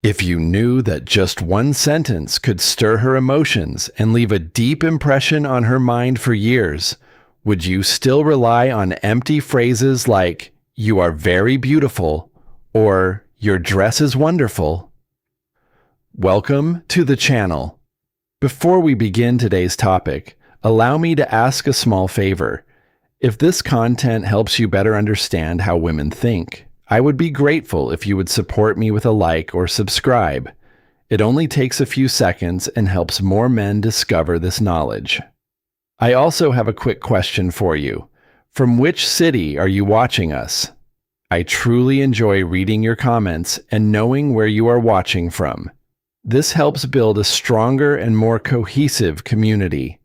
If you knew that just one sentence could stir her emotions and leave a deep impression on her mind for years, would you still rely on empty phrases like, "You are very beautiful," or "Your dress is wonderful"? Welcome to the channel. Before we begin today's topic, allow me to ask a small favor. If this content helps you better understand how women think, I would be grateful if you would support me with a like or subscribe. It only takes a few seconds and helps more men discover this knowledge. I also have a quick question for you. From which city are you watching us? I truly enjoy reading your comments and knowing where you are watching from. This helps build a stronger and more cohesive community.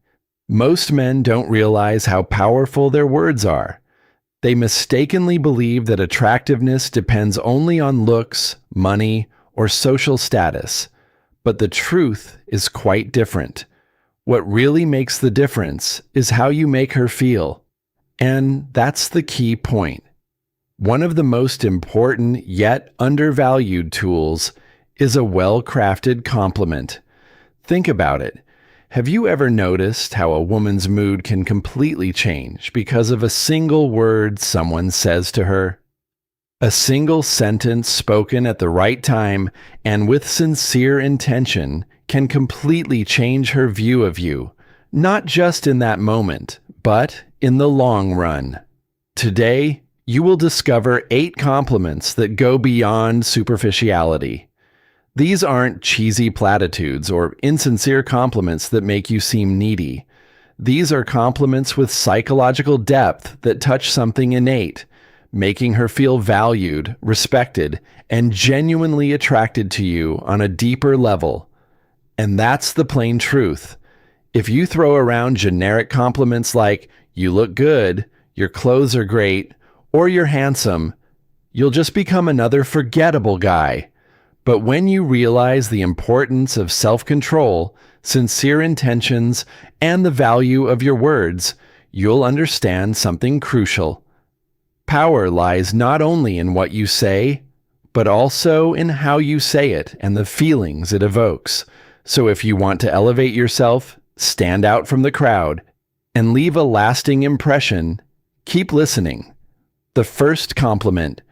Most men don't realize how powerful their words are. They mistakenly believe that attractiveness depends only on looks, money, or social status. But the truth is quite different. What really makes the difference is how you make her feel. And that's the key point. One of the most important yet undervalued tools is a well-crafted compliment. Think about it. Have you ever noticed how a woman's mood can completely change because of a single word someone says to her? A single sentence spoken at the right time and with sincere intention can completely change her view of you, not just in that moment, but in the long run. Today, you will discover 8 compliments that go beyond superficiality. These aren't cheesy platitudes or insincere compliments that make you seem needy. These are compliments with psychological depth that touch something innate, making her feel valued, respected, and genuinely attracted to you on a deeper level. And that's the plain truth. If you throw around generic compliments like, "You look good," "Your clothes are great," or "You're handsome," you'll just become another forgettable guy. But when you realize the importance of self-control, sincere intentions, and the value of your words, you'll understand something crucial. Power lies not only in what you say, but also in how you say it and the feelings it evokes. So if you want to elevate yourself, stand out from the crowd, and leave a lasting impression, keep listening. The first compliment: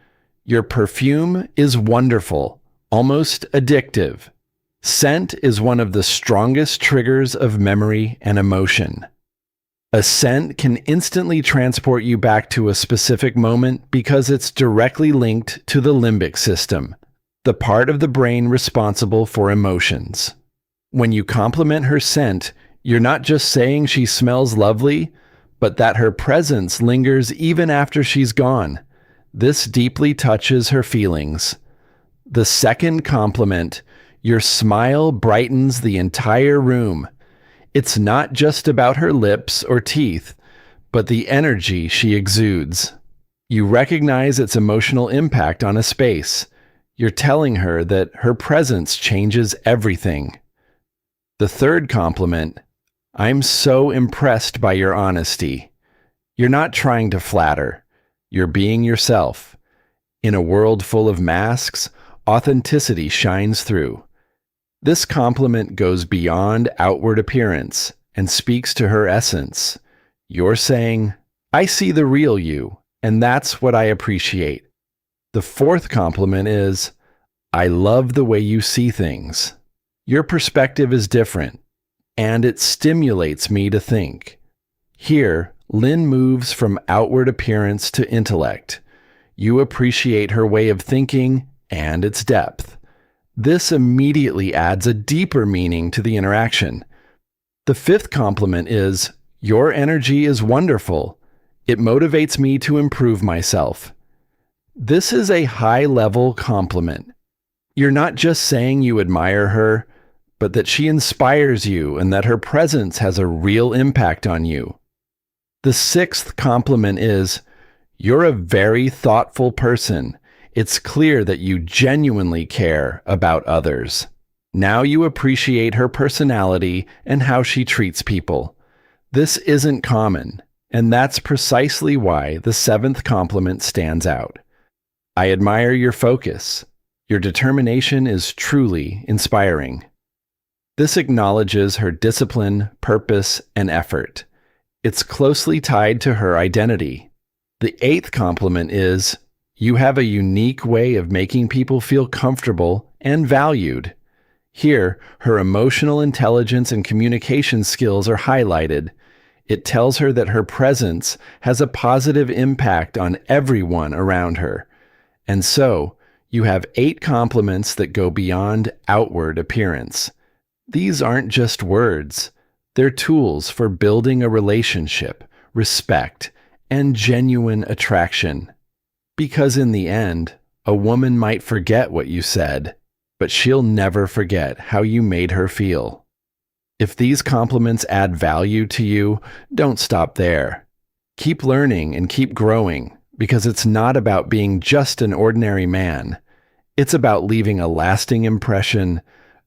"Your perfume is wonderful. Almost addictive." Scent is one of the strongest triggers of memory and emotion. A scent can instantly transport you back to a specific moment because it's directly linked to the limbic system, the part of the brain responsible for emotions. When you compliment her scent, you're not just saying she smells lovely, but that her presence lingers even after she's gone. This deeply touches her feelings. The second compliment: "Your smile brightens the entire room." It's not just about her lips or teeth, but the energy she exudes. You recognize its emotional impact on a space. You're telling her that her presence changes everything. The third compliment: "I'm so impressed by your honesty." You're not trying to flatter. You're being yourself. In a world full of masks, authenticity shines through. This compliment goes beyond outward appearance and speaks to her essence. You're saying, "I see the real you, and that's what I appreciate." The fourth compliment is, "I love the way you see things." Your perspective is different, and it stimulates me to think. Here, Lynn moves from outward appearance to intellect. You appreciate her way of thinking and its depth. This immediately adds a deeper meaning to the interaction. The fifth compliment is, "Your energy is wonderful. It motivates me to improve myself." This is a high-level compliment. You're not just saying you admire her, but that she inspires you and that her presence has a real impact on you. The sixth compliment is, "You're a very thoughtful person. It's clear that you genuinely care about others." Now you appreciate her personality and how she treats people. This isn't common, and that's precisely why the seventh compliment stands out. "I admire your focus." Your determination is truly inspiring. This acknowledges her discipline, purpose, and effort. It's closely tied to her identity. The eighth compliment is, you have a unique way of making people feel comfortable and valued. Here, her emotional intelligence and communication skills are highlighted. It tells her that her presence has a positive impact on everyone around her. And so, you have 8 compliments that go beyond outward appearance. These aren't just words. They're tools for building a relationship, respect, and genuine attraction. Because in the end, a woman might forget what you said, but she'll never forget how you made her feel. If these compliments add value to you, don't stop there. Keep learning and keep growing, because it's not about being just an ordinary man. It's about leaving a lasting impression,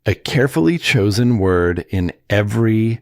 a carefully chosen word in every